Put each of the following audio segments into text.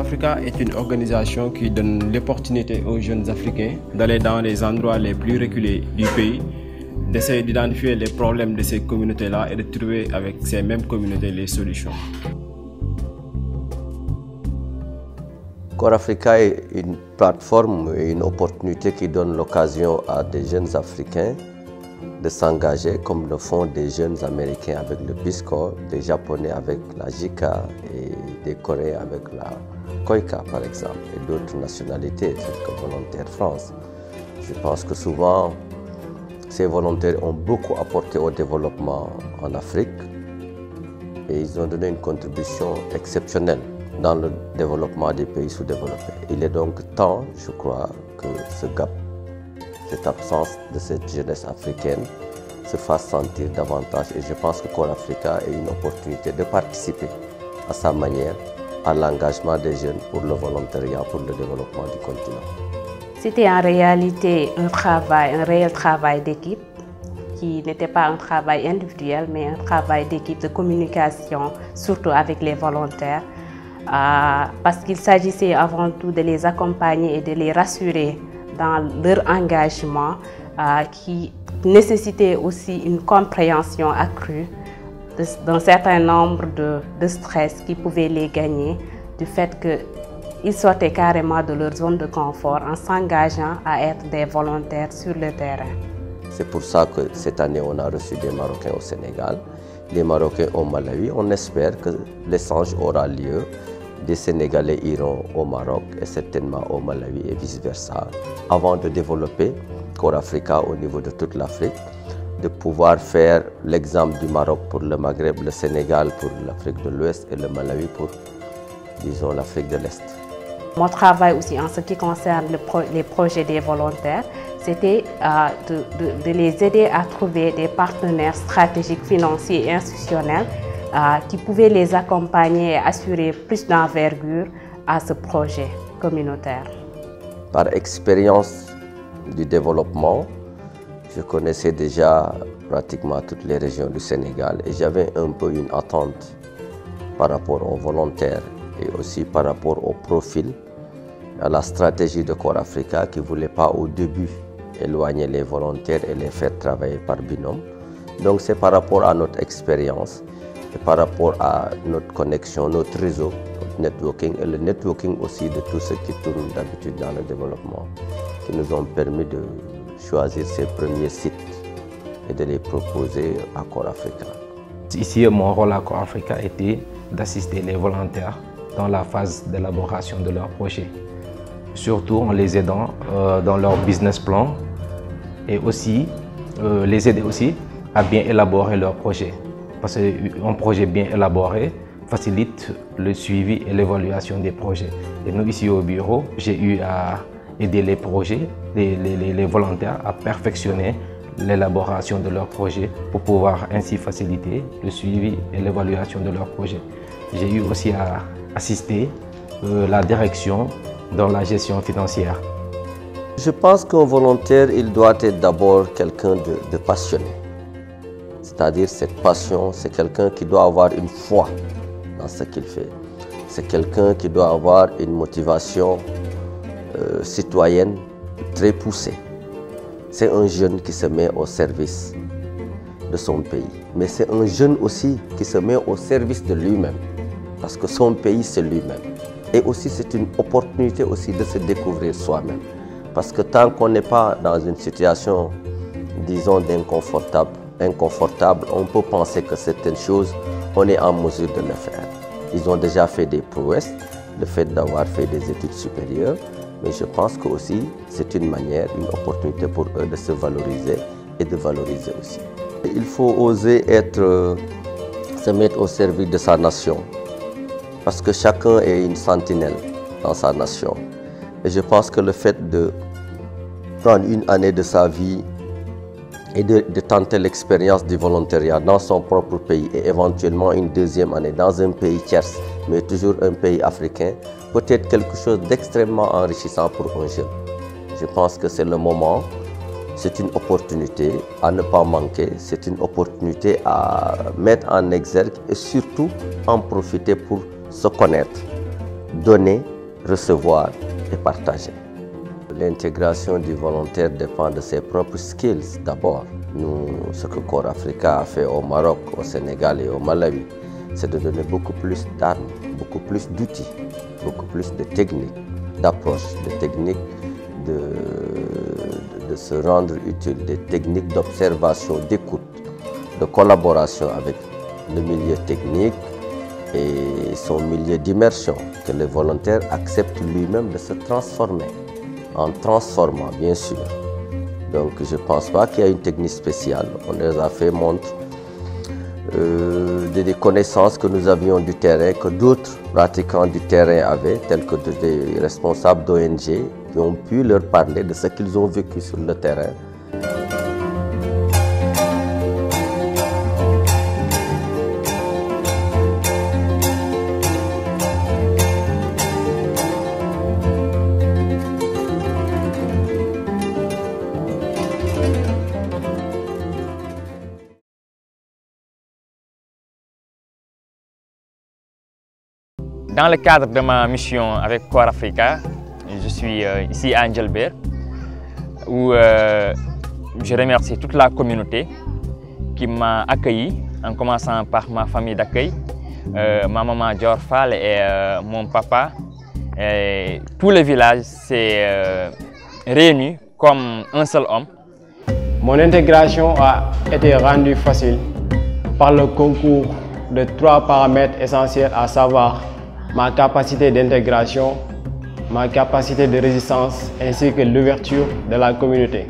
Africa est une organisation qui donne l'opportunité aux jeunes Africains d'aller dans les endroits les plus reculés du pays, d'essayer d'identifier les problèmes de ces communautés-là et de trouver avec ces mêmes communautés les solutions. Core Africa est une plateforme et une opportunité qui donne l'occasion à des jeunes Africains de s'engager comme le font des jeunes Américains avec le Peace Corps, des Japonais avec la JICA et des Coréens avec la KOICA par exemple, et d'autres nationalités telles que Volontaires France. Je pense que souvent, ces volontaires ont beaucoup apporté au développement en Afrique et ils ont donné une contribution exceptionnelle dans le développement des pays sous-développés. Il est donc temps, je crois, que ce gap, cette absence de cette jeunesse africaine se fasse sentir davantage et je pense que Core Africa est une opportunité de participer à sa manière à l'engagement des jeunes pour le volontariat, pour le développement du continent. C'était en réalité un réel travail d'équipe qui n'était pas un travail individuel mais un travail d'équipe de communication, surtout avec les volontaires, parce qu'il s'agissait avant tout de les accompagner et de les rassurer dans leur engagement qui nécessitait aussi une compréhension accrue d'un certain nombre de stress qui pouvaient les gagner du fait qu'ils sortaient carrément de leur zone de confort en s'engageant à être des volontaires sur le terrain. C'est pour ça que cette année on a reçu des Marocains au Sénégal, les Marocains au Malawi. On espère que l'échange aura lieu. Des Sénégalais iront au Maroc et certainement au Malawi et vice-versa, avant de développer Core Africa au niveau de toute l'Afrique, de pouvoir faire l'exemple du Maroc pour le Maghreb, le Sénégal pour l'Afrique de l'Ouest et le Malawi pour, disons, l'Afrique de l'Est. Mon travail aussi en ce qui concerne les projets des volontaires, c'était de les aider à trouver des partenaires stratégiques, financiers et institutionnels qui pouvaient les accompagner et assurer plus d'envergure à ce projet communautaire. Par expérience du développement, je connaissais déjà pratiquement toutes les régions du Sénégal et j'avais un peu une attente par rapport aux volontaires et aussi par rapport au profil, à la stratégie de Core Africa qui ne voulait pas au début éloigner les volontaires et les faire travailler par binôme. Donc c'est par rapport à notre expérience et par rapport à notre connexion, notre réseau, notre networking et le networking aussi de tous ceux qui tournent d'habitude dans le développement qui nous ont permis de choisir ces premiers sites et de les proposer à Core Africa. Ici, mon rôle à Core Africa était d'assister les volontaires dans la phase d'élaboration de leurs projets, surtout en les aidant dans leur business plan et aussi les aider aussi à bien élaborer leurs projets. Parce qu'un projet bien élaboré facilite le suivi et l'évaluation des projets. Et nous, ici au bureau, j'ai eu à aider les projets, les volontaires à perfectionner l'élaboration de leurs projets pour pouvoir ainsi faciliter le suivi et l'évaluation de leurs projets. J'ai eu aussi à assister la direction dans la gestion financière. Je pense qu'un volontaire, il doit être d'abord quelqu'un de passionné. C'est-à-dire cette passion, c'est quelqu'un qui doit avoir une foi dans ce qu'il fait. C'est quelqu'un qui doit avoir une motivation citoyenne très poussée. C'est un jeune qui se met au service de son pays. Mais c'est un jeune aussi qui se met au service de lui-même, parce que son pays, c'est lui-même. Et aussi, c'est une opportunité aussi de se découvrir soi-même. Parce que tant qu'on n'est pas dans une situation, disons, inconfortable, on peut penser que certaines choses, on est en mesure de le faire. Ils ont déjà fait des prouesses, le fait d'avoir fait des études supérieures, mais je pense que aussi c'est une manière, une opportunité pour eux de se valoriser et de valoriser aussi. Il faut oser se mettre au service de sa nation, parce que chacun est une sentinelle dans sa nation. Et je pense que le fait de prendre une année de sa vie et de tenter l'expérience du volontariat dans son propre pays et éventuellement une deuxième année dans un pays tierce, mais toujours un pays africain, peut être quelque chose d'extrêmement enrichissant pour un jeune. Je pense que c'est le moment, c'est une opportunité à ne pas manquer, c'est une opportunité à mettre en exergue et surtout en profiter pour se connaître, donner, recevoir et partager. L'intégration du volontaire dépend de ses propres skills d'abord. Nous, ce que Corps Africa a fait au Maroc, au Sénégal et au Malawi, c'est de donner beaucoup plus d'armes, beaucoup plus d'outils, beaucoup plus de techniques, d'approches, de techniques de se rendre utile, des techniques d'observation, d'écoute, de collaboration avec le milieu technique et son milieu d'immersion, que le volontaire accepte lui-même de se transformer, en transformant bien sûr. Donc je ne pense pas qu'il y a une technique spéciale. On les a fait montre des connaissances que nous avions du terrain, que d'autres pratiquants du terrain avaient, tels que des responsables d'ONG qui ont pu leur parler de ce qu'ils ont vécu sur le terrain. Dans le cadre de ma mission avec Corps Africa, je suis ici à Angelbert, où je remercie toute la communauté qui m'a accueilli, en commençant par ma famille d'accueil, ma maman Dior Fall et mon papa. Et tout le village s'est réuni comme un seul homme. Mon intégration a été rendue facile par le concours de 3 paramètres essentiels, à savoir ma capacité d'intégration, ma capacité de résistance ainsi que l'ouverture de la communauté.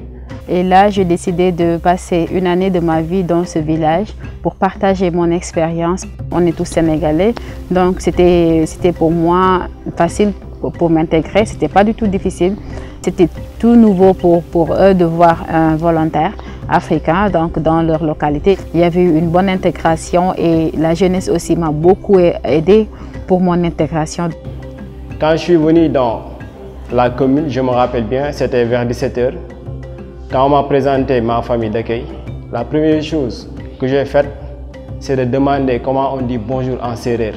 Et là, j'ai décidé de passer une année de ma vie dans ce village pour partager mon expérience. On est tous sénégalais, donc c'était pour moi facile pour m'intégrer. C'était pas du tout difficile. C'était tout nouveau pour eux de voir un volontaire africain donc dans leur localité. Il y avait eu une bonne intégration et la jeunesse aussi m'a beaucoup aidé pour mon intégration. Quand je suis venu dans la commune, je me rappelle bien, c'était vers 17 h. Quand on m'a présenté ma famille d'accueil, la première chose que j'ai faite, c'est de demander comment on dit bonjour en sérère.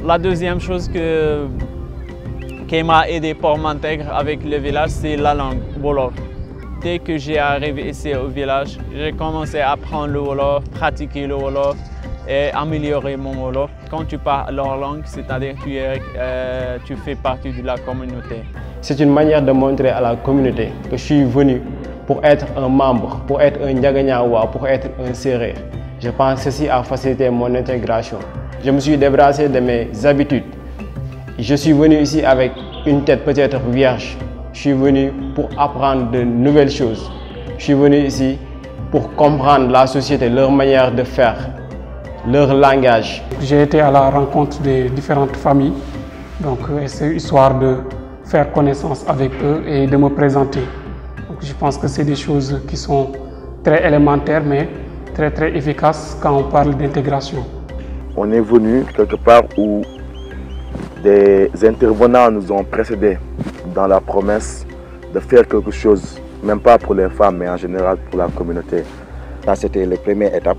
La deuxième chose qui m'a aidé pour m'intégrer avec le village, c'est la langue Wolof. Dès que j'ai arrivé ici au village, j'ai commencé à apprendre le Wolof, pratiquer le Wolof et améliorer mon Wolof. Quand tu parles leur langue, c'est-à-dire que tu fais partie de la communauté. C'est une manière de montrer à la communauté que je suis venu pour être un membre, pour être un Ndiaganyawa, pour être un Sérère. Je pense que ceci a facilité mon intégration. Je me suis débarrassé de mes habitudes. Je suis venu ici avec une tête peut-être vierge. Je suis venu pour apprendre de nouvelles choses. Je suis venu ici pour comprendre la société, leur manière de faire, leur langage. J'ai été à la rencontre des différentes familles, donc c'est histoire de faire connaissance avec eux et de me présenter. Donc, je pense que c'est des choses qui sont très élémentaires mais très efficaces quand on parle d'intégration. On est venu quelque part où des intervenants nous ont précédés dans la promesse de faire quelque chose, même pas pour les femmes, mais en général pour la communauté. Ça, c'était la première étape,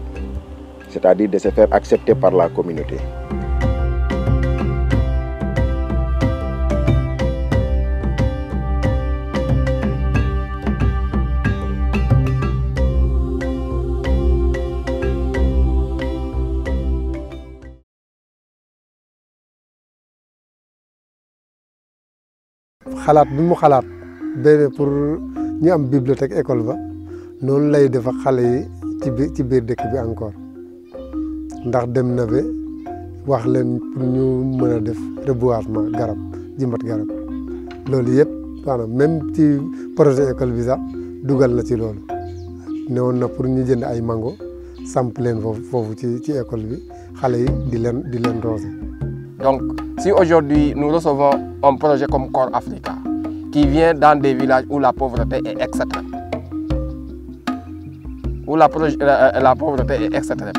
c'est-à-dire de se faire accepter par la communauté. xalaat bi mu xalaat benn pour ñu am bibliothèque école ba noonu lay def ak xale yi ci biir dëkk bi encore ndax dem na ba wax leen pour ñu mën a def reboisement garab jëmbat garab loolu yëpp maanaam même ci projet école bi sax dugal na ci loolu ne woon na pour ñu jënd ay mango samp leen foofu ci école bi xale yi di leen roose. Donc, si aujourd'hui nous recevons un projet comme Corps Africa, qui vient dans des villages où la pauvreté est extrême,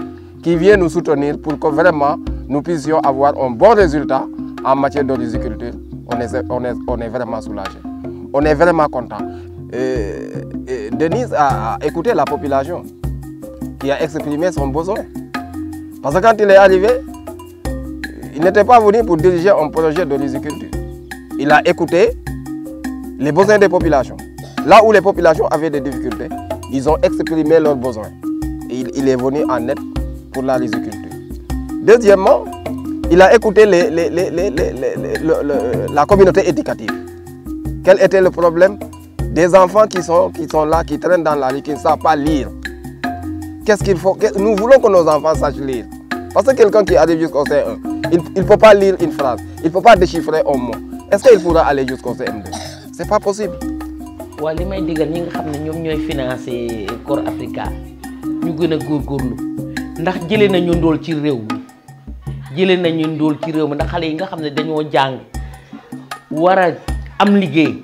qui vient nous soutenir pour que vraiment nous puissions avoir un bon résultat en matière de riziculture, on est vraiment soulagé. On est vraiment content. Denise a écouté la population qui a exprimé son besoin. Parce que quand il est arrivé, il n'était pas venu pour diriger un projet de riziculture. Il a écouté les besoins des populations. Là où les populations avaient des difficultés, ils ont exprimé leurs besoins. Et il est venu en aide pour la riziculture. Deuxièmement, il a écouté la communauté éducative. Quel était le problème des enfants qui sont là, qui traînent dans la rue, qui ne savent pas lire? Qu'est-ce qu'il faut? Nous voulons que nos enfants sachent lire. Parce que quelqu'un qui arrive jusqu'au C1, il ne peut pas lire une phrase, il ne peut pas déchiffrer un mot. Est-ce qu'il pourra aller jusqu'au CM2? Ce n'est pas possible. Wa li may digal ñi nga xam ne ñoom ñooy financer Corps Africa ñu gën a góorgóorlu ndax jëlee nañu ndóol ci réew mi ndax xale yi nga xam ne dañoo jàng war a am liggéey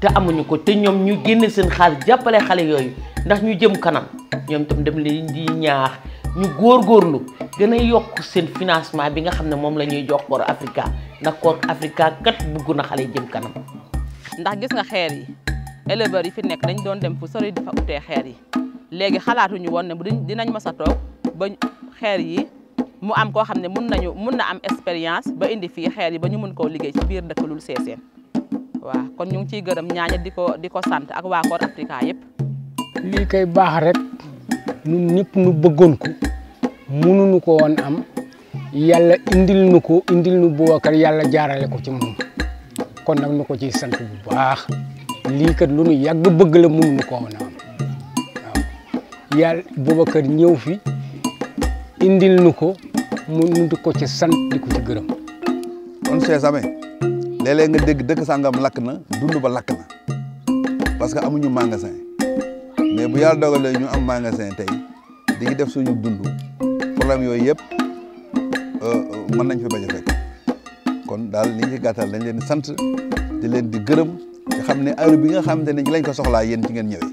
te amuñu ko te ñoom ñu génne seen xaalis jàppale xale yooyu ndax ñu jëm kanam ñoom itam dem leen di ñaax ñu góorgóorlu gën a yokk seen financement bi nga xam ne moom la ñuy jox Corps Africa ndax Corps Africa kat bëgg na xale yi jëm kanam. ndax gis nga xeer yi éleveurs yi fi nekk dañ doon dem fu sori dafa utee xeer yi léegi xalaatuñu woon ne dinañ mës a toog ba xeer yi mu am koo xam ne mun na am expérience ba indi fii xeer yi ba ñu mun koo liggéey ci biir dëkk Loul Sessène waaw kon ñu ngi ciy gërëm ñaaña di ko sant ak waa Corps Africa yëpp. lii kay baax rek ñun ñëpp nu bëggoon ko mënuñu ko woon am yàlla indil nu Boubacar yàlla jaarale ko ci moom kon nag nu ko ciy sant bu baax lii kat lu nu yàgg bëgg la mënuñu ko woon am waaw yàlla Boubacar ñëw fi indil nu ko mu di ko ci sant di ko ci gërëm. on sait jamais léeg-léeg nga dégg dëkk sangam lakk na dund ba lakk na parce que amuñu magasin mais bu yàlla dogalee ñu am magasin tey di ngi def suñu dund problème yooyu yëpp mën nañ fi bañ a fekk kon daal li ñu ci gàttal dañ leen di sant di leen di gërëm te xam ne heure bi nga xamante ne ci lañ ko soxlaa yéen ci ngeen ñëwee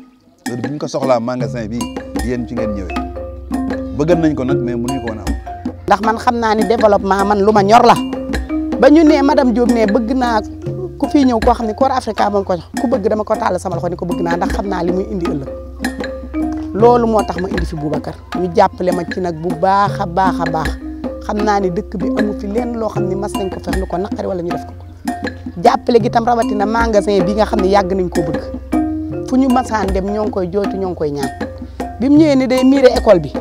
heure bi ñu ko soxlaa magasin bi yéen ci ngeen ñëwee bëgg nañ ko nag mais mënuñu ko woon am. ndax man xam naa ni développement man lu ma ñor la ba ñu ne madame Diop ne bëgg naa ku fi ñëw koo xam ne Corps Africa moom ko jox ku bëgg dama ko tàll sama loxo ni ko bëgg naa ndax xam naa li muy indi ëllëg loolu moo tax ma indi fi Boubacar ñu jàppale ma ci nag bu baax a baax a baax xam naa ni dëkk bi amu fi lenn loo xam ne mas nañ ko fex lu ko naqari wala ñu def ko jàppale gi tam rawatina magasin bi nga xam ne yàgg nañ koo bëgg fu ñu masaan dem ñoo ngi koy jooytu ñoo ngi koy ñaan bi mu ñëwee ni day miire école bi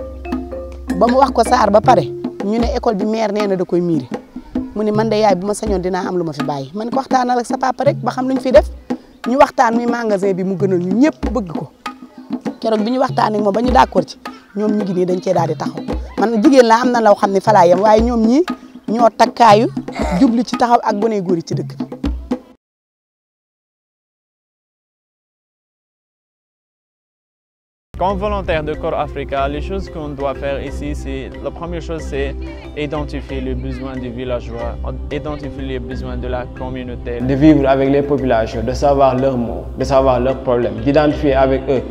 ba mu wax ko Saar ba pare ñu ne école bi maire nee na da koy miire mu ne man de yaay bu ma sañoon dinaa am lu ma fi bàyyi man ko waxtaanal ak sa papa rek ba xam lu ñu fi def ñu waxtaan muy magasin bi mu gënal ñu ñëpp bëgg ko keroog bi ñu waxtaan ak moom ba ñu d'accord ci ñoom ñu ngi nii dañ cee daal di taxaw man jigéen laa am na loo xam ne fa laa yem waaye ñoom ñii ñoo takkaayu jublu ci taxaw ak gone góor yi ci dëkk bi. Comme volontaire de Corps Africa, les choses qu'on doit faire ici, la première chose, c'est identifier les besoins des villageois, identifier les besoins de la communauté. De vivre avec les populations, de savoir leurs mots, de savoir leurs problèmes, d'identifier avec eux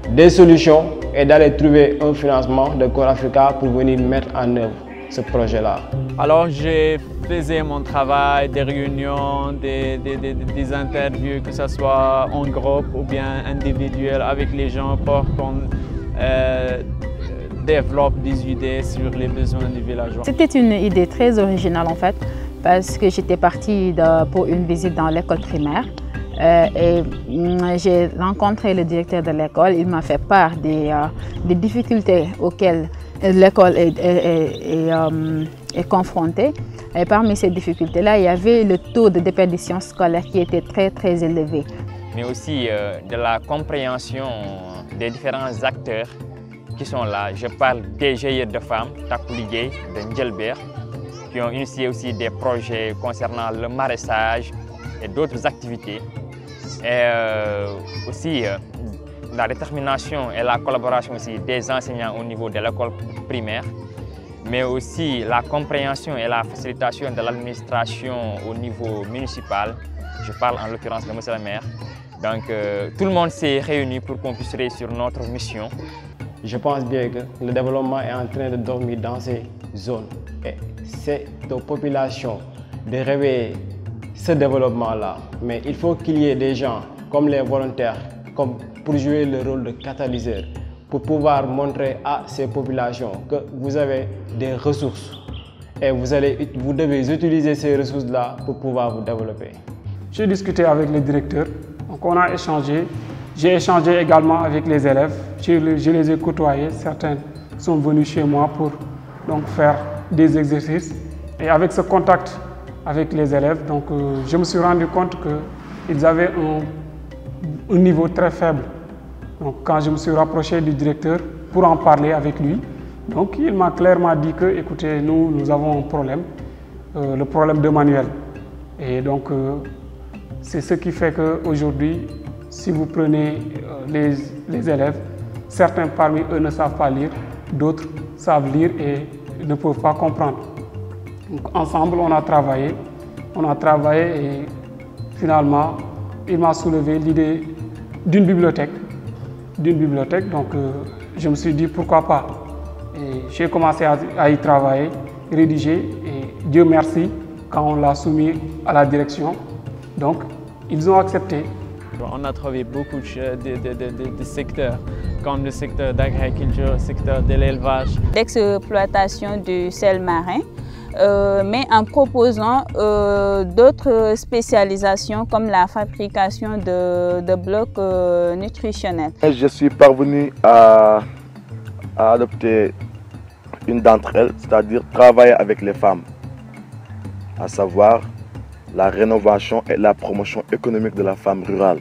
des solutions et d'aller trouver un financement de Corps Africa pour venir mettre en œuvre ce projet-là. Alors j'ai fait mon travail, des réunions, des interviews, que ce soit en groupe ou bien individuel avec les gens pour qu'on développe des idées sur les besoins des villageois. C'était une idée très originale en fait, parce que j'étais partie pour une visite dans l'école primaire. Et j'ai rencontré le directeur de l'école, il m'a fait part des difficultés auxquelles l'école est confrontée. Et parmi ces difficultés-là, il y avait le taux de déperdition scolaire qui était très élevé. Mais aussi de la compréhension des différents acteurs qui sont là. Je parle des GIE de femmes, Takouligé, de Ndjelber, qui ont initié aussi des projets concernant le maraîchage et d'autres activités. Et aussi la détermination et la collaboration aussi des enseignants au niveau de l'école primaire, mais aussi la compréhension et la facilitation de l'administration au niveau municipal. Je parle en l'occurrence de monsieur le maire. Donc tout le monde s'est réuni pour qu'on puisse réussir notre mission. Je pense bien que le développement est en train de dormir dans ces zones. Et c'est aux populations de réveiller ce développement-là. Mais il faut qu'il y ait des gens comme les volontaires pour jouer le rôle de catalyseur, pour pouvoir montrer à ces populations que vous avez des ressources et vous devez utiliser ces ressources-là pour pouvoir vous développer. J'ai discuté avec le directeur, donc on a échangé. J'ai échangé également avec les élèves, je les ai côtoyés, certains sont venus chez moi pour donc, faire des exercices. Et avec ce contact avec les élèves, donc, je me suis rendu compte qu'ils avaient un niveau très faible. Donc, quand je me suis rapproché du directeur pour en parler avec lui, donc, il m'a clairement dit que, écoutez, nous avons un problème, le problème de manuel. Et donc, c'est ce qui fait qu'aujourd'hui, si vous prenez les élèves, certains parmi eux ne savent pas lire, d'autres savent lire et ne peuvent pas comprendre. Donc, ensemble, on a travaillé et finalement, il m'a soulevé l'idée d'une bibliothèque. Donc, je me suis dit pourquoi pas. Et j'ai commencé à y travailler, rédiger et Dieu merci, quand on l'a soumis à la direction, donc ils ont accepté. On a trouvé beaucoup de secteurs, comme le secteur d'agriculture, le secteur de l'élevage. L'exploitation du sel marin, mais en proposant d'autres spécialisations comme la fabrication de blocs nutritionnels. Je suis parvenu à adopter une d'entre elles, c'est-à-dire travailler avec les femmes, à savoir la rénovation et la promotion économique de la femme rurale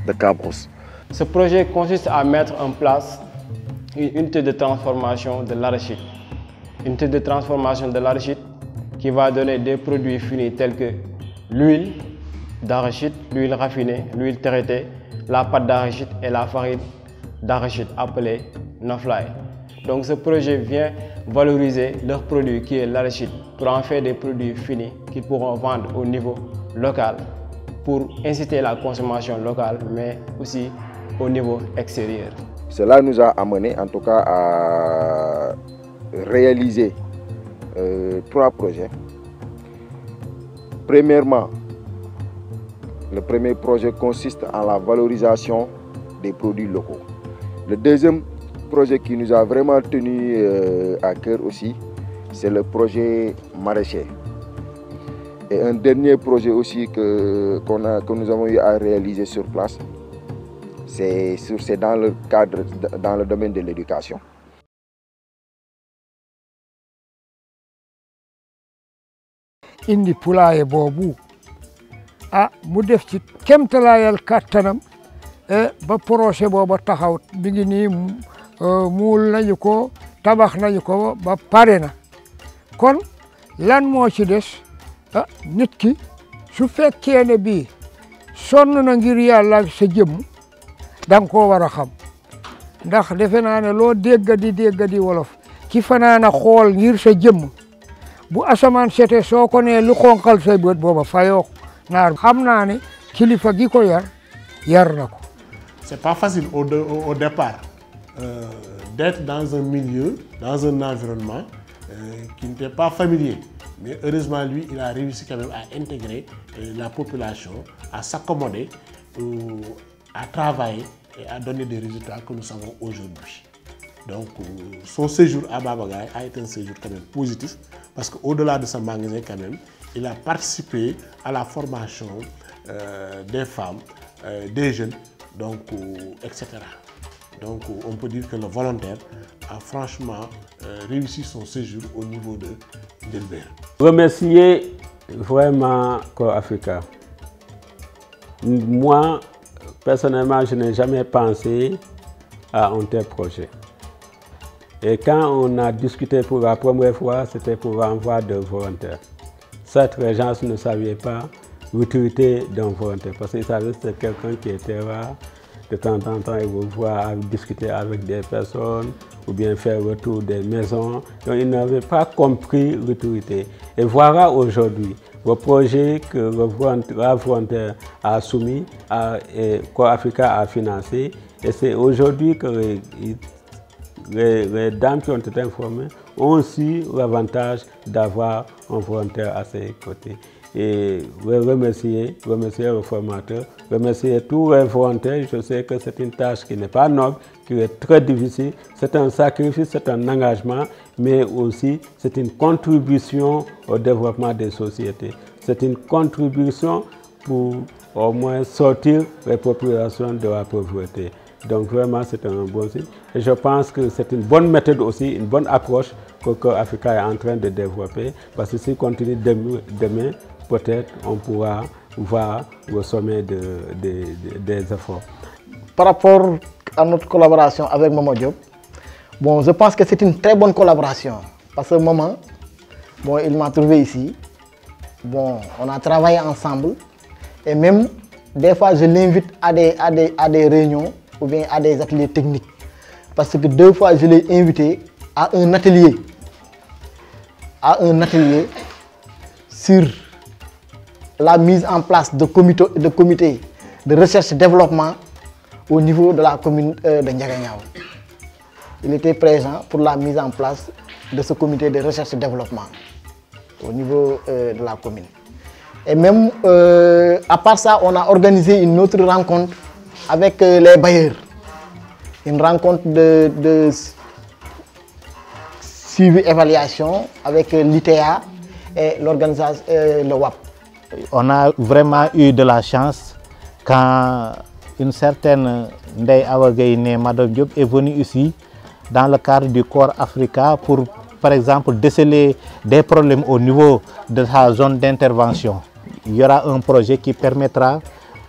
de Cabrousse. Ce projet consiste à mettre en place une unité de transformation de l'arachide. Une unité de transformation de l'arachide qui va donner des produits finis tels que l'huile d'arachide, l'huile raffinée, l'huile traitée, la pâte d'arachide et la farine d'arachide appelée Nofly. Donc ce projet vient valoriser leur produit qui est l'arachide pour en faire des produits finis qu'ils pourront vendre au niveau local pour inciter la consommation locale mais aussi au niveau extérieur. Cela nous a amené en tout cas à réaliser 3 projets. Premièrement, le premier projet consiste en la valorisation des produits locaux. Le deuxième projet qui nous a vraiment tenu à cœur aussi, c'est le projet maraîcher. Et un dernier projet aussi que nous avons eu à réaliser sur place, c'est dans le domaine de l'éducation. indi pulaaye boobu mu def ci kemtalaayal kàttanam ba projet booba taxaw mi ngi nii muul nañu ko tabax nañu ko ba pare na kon lan moo ci des nit ki su fekkee ne bii sonn na ngir yàlla ak sa jëmm da nga koo war a xam ndax defe naa ne loo déggadi wolof ki fanaana xool ngir sa jëmm bu asamaan sete soo ko nee lu xonqal say bët booba fayoo naar xam naa ne kilifa gi ko yar na ko. C'est pas facile au départ d'être dans un milieu, dans un environnement qui n'était pas familier. Mais heureusement, lui, il a réussi quand même à intégrer la population, à s'accommoder, à travailler et à donner des résultats que nous savons aujourd'hui. Donc, son séjour à Baba-Gaye a été un séjour quand même positif parce qu'au-delà de ce magasin, quand même, il a participé à la formation des femmes, des jeunes, donc, etc. Donc on peut dire que le volontaire a franchement réussi son séjour au niveau de Delbert. Remercier vraiment Corps Africa. Moi, personnellement, je n'ai jamais pensé à un tel projet. Et quand on a discuté pour la première fois, c'était pour l'envoi de volontaires. Certes, les gens ne savaient pas l'utilité d'un volontaire, parce qu'ils savaient que c'était quelqu'un qui était là. De temps en temps, ils vont voir discuter avec des personnes ou bien faire le tour des maisons. Donc, ils n'avaient pas compris l'utilité. Et voilà aujourd'hui le projet que la volontaire a soumis et Corps Africa a financé. Et c'est aujourd'hui que les dames qui ont été informées ont aussi l'avantage d'avoir un volontaire à ses côtés. Et remercier le formateur, remercier tous les volontaires. Je sais que c'est une tâche qui n'est pas noble, qui est très difficile. C'est un sacrifice, c'est un engagement, mais aussi c'est une contribution au développement des sociétés. C'est une contribution pour au moins sortir les populations de la pauvreté. Donc vraiment, c'est un bon signe. Et je pense que c'est une bonne méthode aussi, une bonne approche que Corps Africa est en train de développer. Parce que s'il continue demain, peut-être on pourra voir le sommet des efforts. Par rapport à notre collaboration avec Maman Diop, bon, je pense que c'est une très bonne collaboration. Parce que Maman, bon, il m'a trouvé ici. Bon, on a travaillé ensemble. Et même, des fois, je l'invite à des réunions ou bien à des ateliers techniques. Parce que 2 fois, je l'ai invité à un atelier sur la mise en place de comités de recherche et développement au niveau de la commune de Ndiaganiao. Il était présent pour la mise en place de ce comité de recherche et développement au niveau de la commune. Et même, à part ça, on a organisé une autre rencontre avec les bailleurs. Une rencontre de suivi-évaluation avec l'ITA et l'organisation, le WAP. On a vraiment eu de la chance quand une certaine Ndeye Awa Gueye, Madame Diop, est venue ici dans le cadre du Corps Africa pour, par exemple, déceler des problèmes au niveau de sa zone d'intervention. Il y aura un projet qui permettra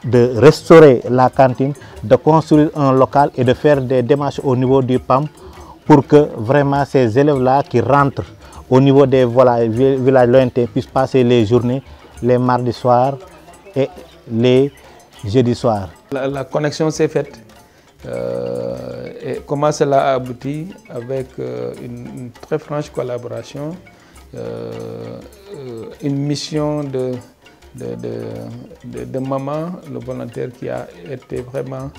de restaurer la cantine, de construire un local et de faire des démarches au niveau du PAM pour que vraiment ces élèves-là qui rentrent au niveau des villages lointains puissent passer les journées, les mardis soirs et les jeudis soirs. La connexion s'est faite et comment cela a abouti avec une très franche collaboration, une mission de maman, le volontaire qui a été vraiment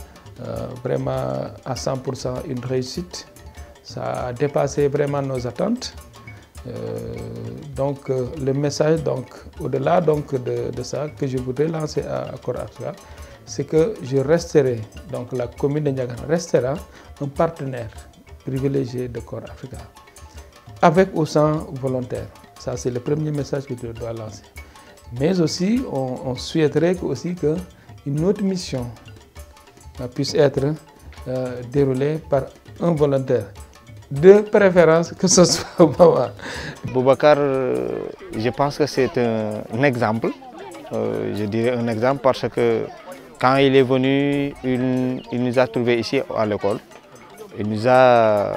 à 100% une réussite. Ça a dépassé vraiment nos attentes. Donc le message, au-delà de ça, que je voudrais lancer à Corps Africa, c'est que je resterai, donc la commune de Ndiagana restera un partenaire privilégié de Corps Africa, avec ou sans volontaires. Ça, c'est le premier message que je dois lancer. Mais aussi, on souhaiterait qu'une autre mission puisse être déroulée par un volontaire. De préférence que ce soit Maman. Boubacar, je pense que c'est un exemple. Je dirais un exemple parce que quand il est venu, il nous a trouvés ici à l'école. Il nous a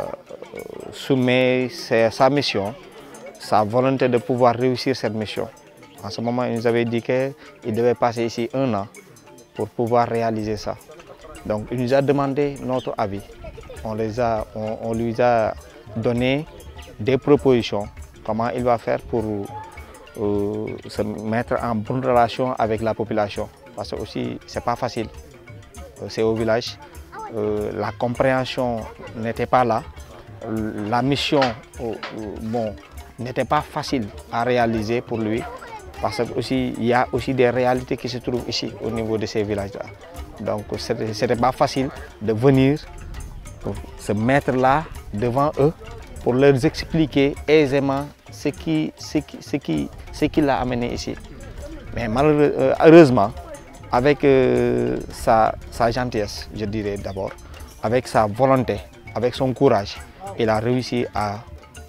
soumis sa mission, sa volonté de pouvoir réussir cette mission. En ce moment, il nous avait dit qu'il devait passer ici 1 an pour pouvoir réaliser ça. Donc, il nous a demandé notre avis. On lui a donné des propositions, comment il va faire pour se mettre en bonne relation avec la population. Parce que aussi, ce n'est pas facile. C'est au village. La compréhension n'était pas là. La mission n'était pas facile à réaliser pour lui. Parce qu'il y a aussi des réalités qui se trouvent ici, au niveau de ces villages-là. Donc, ce n'était pas facile de venir pour se mettre là devant eux pour leur expliquer aisément ce qui l'a amené ici. Mais malheureusement, avec sa gentillesse, je dirais d'abord, avec sa volonté, avec son courage, il a réussi à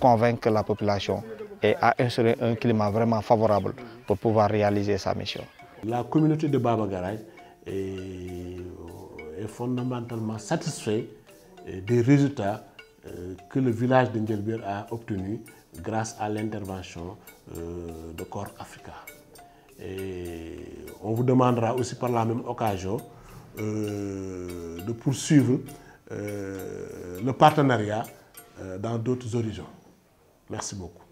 convaincre la population et à instaurer un climat vraiment favorable pour pouvoir réaliser sa mission. La communauté de Baba Garay est fondamentalement satisfait des résultats que le village de Ndjelbir a obtenus grâce à l'intervention de Corps Africa. Et on vous demandera aussi par la même occasion de poursuivre le partenariat dans d'autres horizons. Merci beaucoup.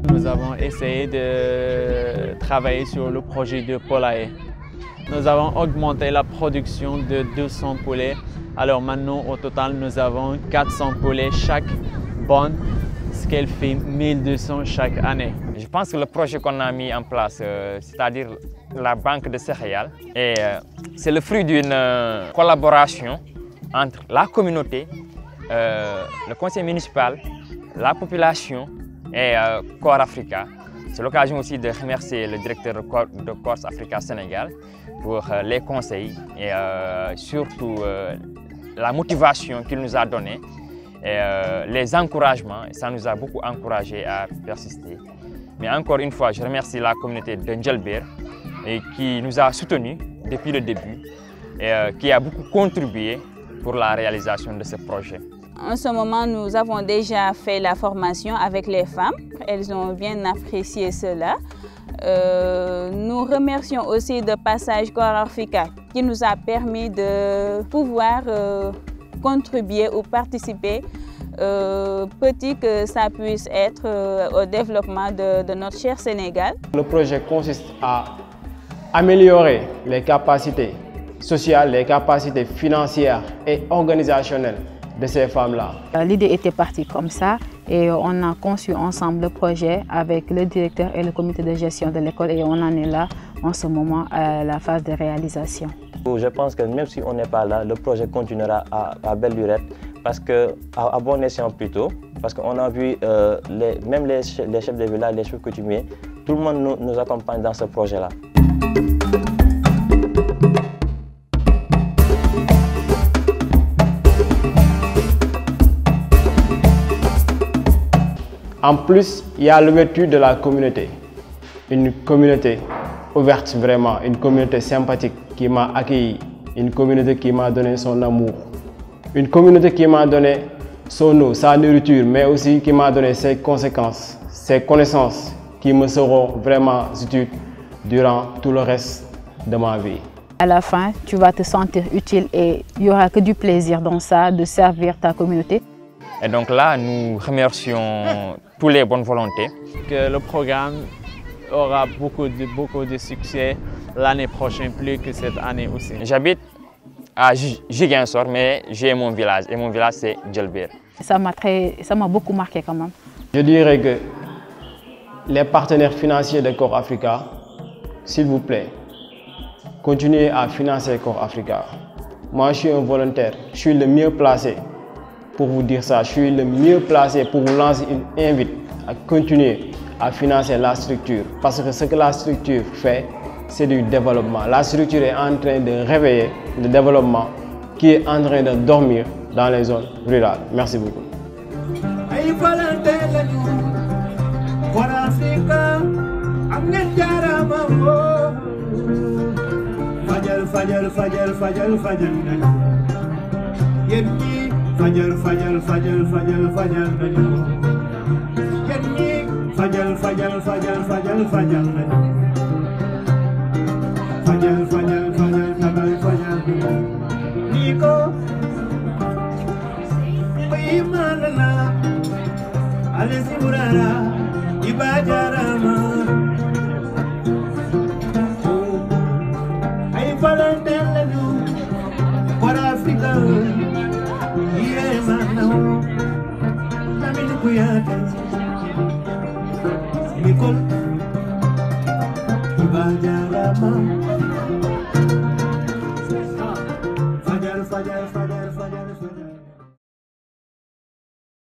Nous avons essayé de travailler sur le projet de poulailler. Nous avons augmenté la production de 200 poulets. Alors maintenant, au total, nous avons 400 poulets chaque bonne, ce qui fait 1200 chaque année. Je pense que le projet qu'on a mis en place, c'est-à-dire la banque de céréales, c'est le fruit d'une collaboration entre la communauté, le conseil municipal, la population et Corps Africa. C'est l'occasion aussi de remercier le directeur de Corps Africa Sénégal pour les conseils et surtout la motivation qu'il nous a donnée et les encouragements. Et ça nous a beaucoup encouragés à persister. Mais encore une fois, je remercie la communauté de Ndjelbir qui nous a soutenus depuis le début et qui a beaucoup contribué pour la réalisation de ce projet. En ce moment, nous avons déjà fait la formation avec les femmes. Elles ont bien apprécié cela. Nous remercions aussi de passage Corps Africa qui nous a permis de pouvoir contribuer ou participer, petit que ça puisse être, au développement de notre cher Sénégal. Le projet consiste à améliorer les capacités sociales, les capacités financières et organisationnelles de ces femmes-là. L'idée était partie comme ça et on a conçu ensemble le projet avec le directeur et le comité de gestion de l'école et on en est là en ce moment à la phase de réalisation. Je pense que même si on n'est pas là, le projet continuera à belle lurette parce que, à bon escient plutôt, parce qu'on a vu même les chefs de village, les chefs coutumiers, tout le monde nous accompagne dans ce projet-là. En plus, il y a l'ouverture de la communauté. Une communauté ouverte vraiment, une communauté sympathique qui m'a accueilli, une communauté qui m'a donné son amour, une communauté qui m'a donné son eau, sa nourriture, mais aussi qui m'a donné ses conséquences, ses connaissances qui me seront vraiment utiles durant tout le reste de ma vie. À la fin, tu vas te sentir utile et il n'y aura que du plaisir dans ça, de servir ta communauté. Et donc là, nous remercions tous les bonnes volontés. Que le programme aura beaucoup de succès l'année prochaine, plus que cette année aussi. J'habite à Ziguinchor, mais j'ai mon village et mon village c'est Ndjelbir. Ça m'a beaucoup marqué quand même. Je dirais que les partenaires financiers de Corps Africa, s'il vous plaît, continuez à financer Corps Africa. Moi, je suis un volontaire, je suis le mieux placé pour vous dire ça. Je suis le mieux placé pour vous lancer une invite à continuer à financer la structure. Parce que ce que la structure fait, c'est du développement. La structure est en train de réveiller le développement qui est en train de dormir dans les zones rurales. Merci beaucoup. Fajal fajal fajal fajal fajal nañu fajal fajal fajal fajal fajal nañu fajal fajal fajal fajal fajal niko bayimana alesi burara ibajarama ay valentelu Corps Africa Nicole, Ibajarama.